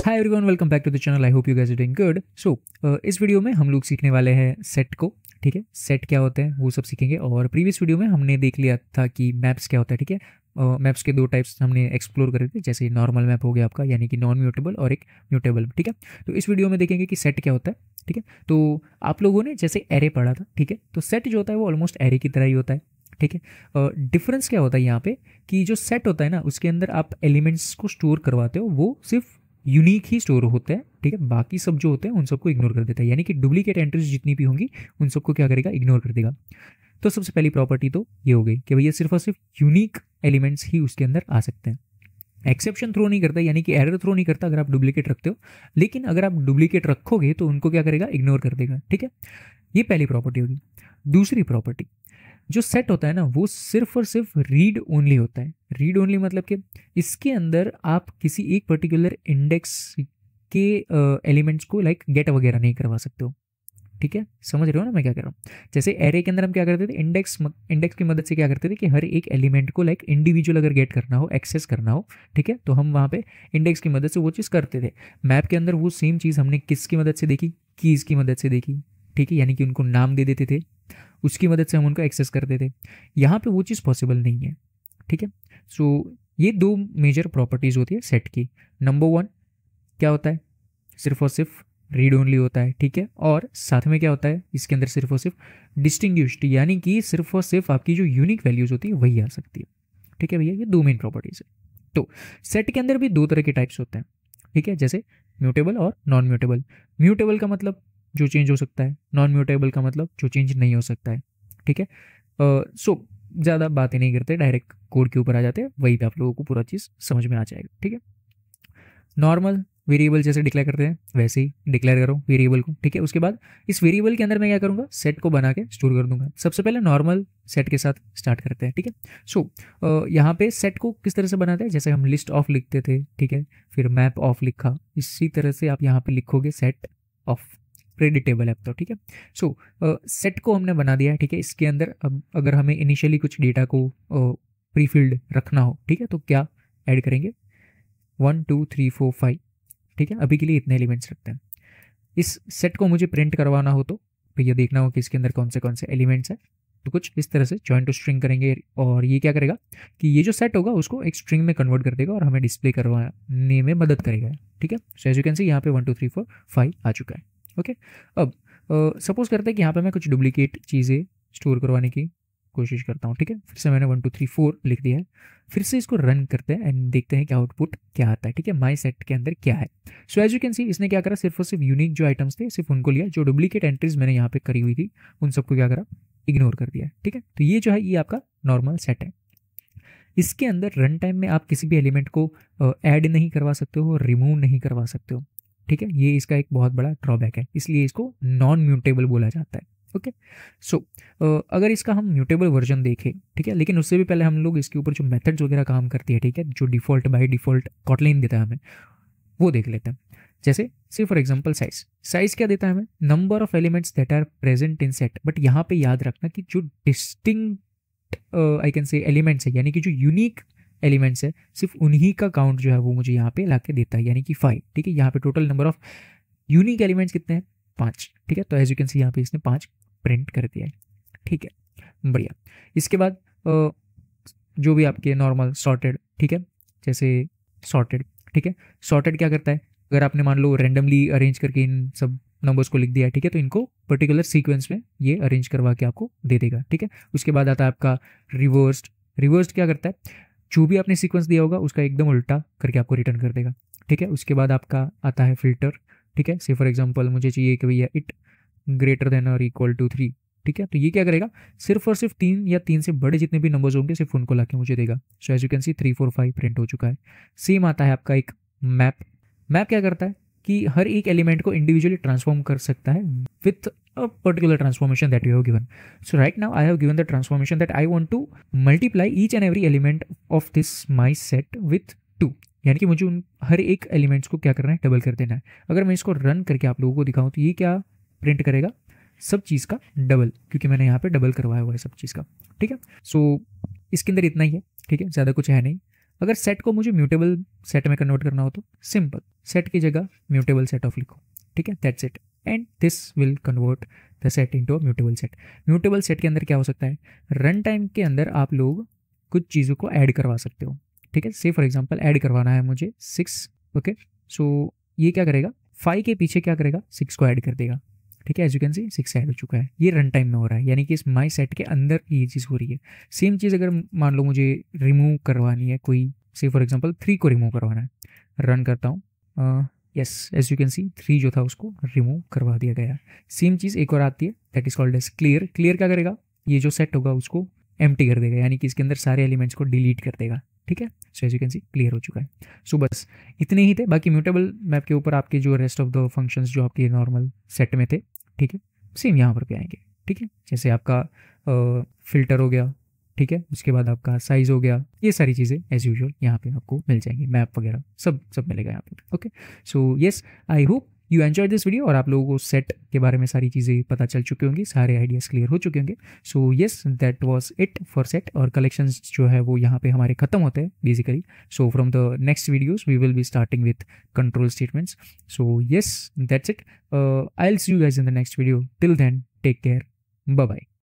Hi everyone, welcome back to the channel. I hope you guys are doing good. So इस video में हम लोग सीखने वाले हैं सेट को। ठीक है, सेट क्या होते हैं वो सब सीखेंगे। और प्रीवियस वीडियो में हमने देख लिया था कि मैप्स क्या होता है। ठीक है, मैप्स के दो टाइप्स हमने एक्सप्लोर करे थे, जैसे नॉर्मल मैप हो गया आपका, यानी कि नॉन म्यूटेबल, और एक म्यूटेबल। ठीक है, तो इस वीडियो में देखेंगे कि सेट क्या होता है। ठीक है, तो आप लोगों ने जैसे एरे पढ़ा था, ठीक है, तो सेट जो होता है वो ऑलमोस्ट एरे की तरह ही होता है। ठीक है, डिफरेंस क्या होता है यहाँ पे कि जो सेट होता है ना, उसके अंदर आप एलिमेंट्स को स्टोर करवाते हो, वो सिर्फ यूनिक ही स्टोर होते हैं। ठीक है, बाकी सब जो होते हैं उन सबको इग्नोर कर देता है, यानी कि डुप्लीकेट एंट्रीज जितनी भी होंगी उन सबको क्या करेगा, इग्नोर कर देगा। तो सबसे पहली प्रॉपर्टी तो ये हो गई कि भैया सिर्फ और सिर्फ यूनिक एलिमेंट्स ही उसके अंदर आ सकते हैं। एक्सेप्शन थ्रो नहीं करता, यानी कि एरर थ्रो नहीं करता अगर आप डुप्लीकेट रखते हो, लेकिन अगर आप डुप्लीकेट रखोगे तो उनको क्या करेगा, इग्नोर कर देगा। ठीक है, ये पहली प्रॉपर्टी होगी। दूसरी प्रॉपर्टी, जो सेट होता है ना वो सिर्फ और सिर्फ रीड ओनली होता है। रीड ओनली मतलब कि इसके अंदर आप किसी एक पर्टिकुलर इंडेक्स के एलिमेंट्स को लाइक गेट वगैरह नहीं करवा सकते हो। ठीक है, समझ रहे हो ना मैं क्या कर रहा हूँ। जैसे एरे के अंदर हम क्या करते थे, इंडेक्स की मदद से क्या करते थे कि हर एक एलिमेंट को लाइक इंडिविजुअल अगर गेट करना हो, एक्सेस करना हो, ठीक है, तो हम वहाँ पे इंडेक्स की मदद से वो चीज़ करते थे। मैप के अंदर वो सेम चीज़ हमने किसकी मदद से देखी, कीज़ की मदद से देखी। ठीक है, यानी कि उनको नाम दे देते थे, उसकी मदद से हम उनको एक्सेस करते थे। यहाँ पे वो चीज़ पॉसिबल नहीं है। ठीक है, सो ये दो मेजर प्रॉपर्टीज़ होती है सेट की। नंबर वन क्या होता है, सिर्फ और सिर्फ रीड ओनली होता है। ठीक है, और साथ में क्या होता है, इसके अंदर सिर्फ और सिर्फ डिस्टिंग्विश्ड, यानी कि सिर्फ और सिर्फ आपकी जो यूनिक वैल्यूज होती है वही आ सकती है। ठीक है भैया, ये दो मेन प्रॉपर्टीज है। तो सेट के अंदर भी दो तरह के टाइप्स होते हैं। ठीक है, जैसे म्यूटेबल और नॉन म्यूटेबल। म्यूटेबल का मतलब जो चेंज हो सकता है, नॉन म्यूटेबल का मतलब जो चेंज नहीं हो सकता है। ठीक है, सो ज़्यादा बातें नहीं करते, डायरेक्ट कोड के ऊपर आ जाते हैं, वही पे आप लोगों को पूरा चीज़ समझ में आ जाएगा। ठीक है, नॉर्मल वेरिएबल जैसे डिक्लेयर करते हैं वैसे ही डिक्लेयर करो वेरिएबल को। ठीक है, उसके बाद इस वेरिएबल के अंदर मैं क्या करूँगा, सेट को बना के स्टोर कर दूंगा। सबसे पहले नॉर्मल सेट के साथ स्टार्ट करते हैं। ठीक है, सो यहाँ पे सेट को किस तरह से बनाते हैं, जैसे हम लिस्ट ऑफ लिखते थे, ठीक है, फिर मैप ऑफ लिखा, इसी तरह से आप यहाँ पे लिखोगे सेट ऑफ प्रेडिक्टेबल ऐप। तो ठीक है, सो सेट को हमने बना दिया है। ठीक है, इसके अंदर अब अगर हमें इनिशियली कुछ डेटा को प्रीफिल्ड रखना हो, ठीक है, तो क्या ऐड करेंगे, 1 2 3 4 5। ठीक है, अभी के लिए इतने एलिमेंट्स रखते हैं। इस सेट को मुझे प्रिंट करवाना हो तो भैया देखना हो कि इसके अंदर कौन से एलिमेंट्स हैं, तो कुछ इस तरह से जॉइन टू स्ट्रिंग करेंगे, और ये क्या करेगा कि ये जो सेट होगा उसको एक स्ट्रिंग में कन्वर्ट कर देगा और हमें डिस्प्ले करवाने में मदद करेगा। ठीक है, so as you can see यहाँ पे 1 2 3 4 5 आ चुका है। ओके, अब सपोज करते हैं कि यहाँ पे मैं कुछ डुप्लीकेट चीज़ें स्टोर करवाने की कोशिश करता हूँ। ठीक है, फिर से मैंने 1 2 3 4 लिख दिया है। फिर से इसको रन करते हैं एंड देखते हैं कि आउटपुट क्या आता है। ठीक है, माई सेट के अंदर क्या है। So as you can see इसने क्या करा, सिर्फ और सिर्फ यूनिक जो आइटम्स थे सिर्फ उनको लिया, जो डुप्लीकेट एंट्रीज मैंने यहाँ पे करी हुई थी उन सबको क्या करा, इग्नोर कर दिया। ठीक है, तो ये जो है ये आपका नॉर्मल सेट है। इसके अंदर रन टाइम में आप किसी भी एलिमेंट को ऐड नहीं करवा सकते हो, रिमूव नहीं करवा सकते हो। ठीक है, ये इसका एक बहुत बड़ा ड्रॉबैक है, इसलिए इसको नॉन म्यूटेबल बोला जाता है। ओके, सो अगर इसका हम म्यूटेबल वर्जन देखें, ठीक है, लेकिन उससे भी पहले हम लोग इसके ऊपर जो मेथड्स वगैरह काम करती है, ठीक है, जो डिफॉल्ट बाय डिफॉल्ट कॉटलिन देता है हमें, वो देख लेते हैं। जैसे सी फॉर एग्जांपल साइज क्या देता है हमें, number of elements that are present in set. But यहाँ पे याद रखना कि जो distinct I can say elements है, यानी कि जो यूनिक एलिमेंट्स है, सिर्फ उन्हीं का काउंट जो है वो मुझे यहाँ पे ला के देता है, यानी कि 5। ठीक है, यहाँ पे total number of unique elements कितने हैं, 5। ठीक है, तो एज यू कैन सी यहाँ पे इसने 5 प्रिंट कर दिया है। ठीक है, बढ़िया। इसके बाद जो भी आपके नॉर्मल सॉर्टेड, ठीक है, जैसे सॉर्टेड, ठीक है, सॉर्टेड क्या करता है, अगर आपने मान लो रैंडमली अरेंज करके इन सब नंबर्स को लिख दिया है, ठीक है, तो इनको पर्टिकुलर सीक्वेंस में ये अरेंज करवा के आपको दे देगा। ठीक है, उसके बाद आता है आपका रिवर्स्ड क्या करता है, जो भी आपने सीक्वेंस दिया होगा उसका एकदम उल्टा करके आपको रिटर्न कर देगा। ठीक है, उसके बाद आपका आता है फिल्टर। ठीक है, से फॉर एग्जांपल मुझे चाहिए कि भैया इट ग्रेटर देन और इक्वल टू 3। ठीक है, तो ये क्या करेगा, सिर्फ और सिर्फ 3 या 3 से बड़े जितने भी नंबर्स होंगे सिर्फ उनको लाके मुझे देगा। So as you can see 3 4 5 print हो चुका है। सेम आता है आपका एक मैप क्या करता है कि हर एक एलिमेंट को इंडिविजुअली ट्रांसफॉर्म कर सकता है with a particular transformation that you have given. So right now I have given the transformation that I want to multiply each and every element of this my set with 2, यानी कि मुझे उन हर एक elements को क्या करना है, double कर देना है। अगर मैं इसको रन करके आप लोगों को दिखाऊं तो ये क्या प्रिंट करेगा, सब चीज़ का डबल, क्योंकि मैंने यहाँ पे डबल करवाया हुआ है सब चीज़ का। ठीक है, सो इसके अंदर इतना ही है। ठीक है, ज़्यादा कुछ है नहीं। अगर सेट को मुझे म्यूटेबल सेट में कन्वर्ट करना हो तो सिंपल सेट की जगह म्यूटेबल सेट ऑफ लिखो, ठीक है, that's it, and this will convert the set into a mutable set. Mutable set के अंदर क्या हो सकता है, रन टाइम के अंदर आप लोग कुछ चीज़ों को ऐड करवा सकते हो, ठीक है। से फॉर एग्जांपल ऐड करवाना है मुझे 6, ओके, सो ये क्या करेगा, 5 के पीछे क्या करेगा, 6 को ऐड कर देगा, ठीक है। As you can see 6 add हो चुका है, ये रन टाइम में हो रहा है, यानी कि इस माई सेट के अंदर ये चीज़ हो रही है। सेम चीज़ अगर मान लो मुझे रिमूव करवानी है कोई, से फॉर एग्जांपल 3 को रिमूव करवाना है, रन करता हूँ, yes, as you can see 3 जो था उसको रिमूव करवा दिया गया। सेम चीज़ एक और आती है, that is called as clear. Clear क्या करेगा, ये जो सेट होगा उसको एम्प्टी कर देगा, यानी कि इसके अंदर सारे एलिमेंट्स को डिलीट कर देगा, ठीक है। So as you can see clear हो चुका है। सो बस इतने ही थे, बाकी म्यूटेबल मैप के ऊपर आपके जो रेस्ट ऑफ द फंक्शंस जो आपके नॉर्मल सेट में थे, ठीक है, सेम यहाँ पर भी आएंगे, ठीक है। जैसे आपका फिल्टर हो गया, ठीक है, उसके बाद आपका साइज़ हो गया, ये सारी चीज़ें एज यूजुअल यहाँ पे आपको मिल जाएंगी, मैप वगैरह सब मिलेगा यहाँ पे, okay. So yes, I hope you enjoy this video और आप लोगों को सेट के बारे में सारी चीज़ें पता चल चुकी होंगी, सारे आइडियाज़ क्लियर हो चुके होंगे। So yes, that was it for set, और कलेक्शंस जो है वो यहाँ पे हमारे खत्म होते हैं basically. So from the next videos we will be starting with control statements. So yes, that's it, I will see you guys in the next video, till then take care, bye bye.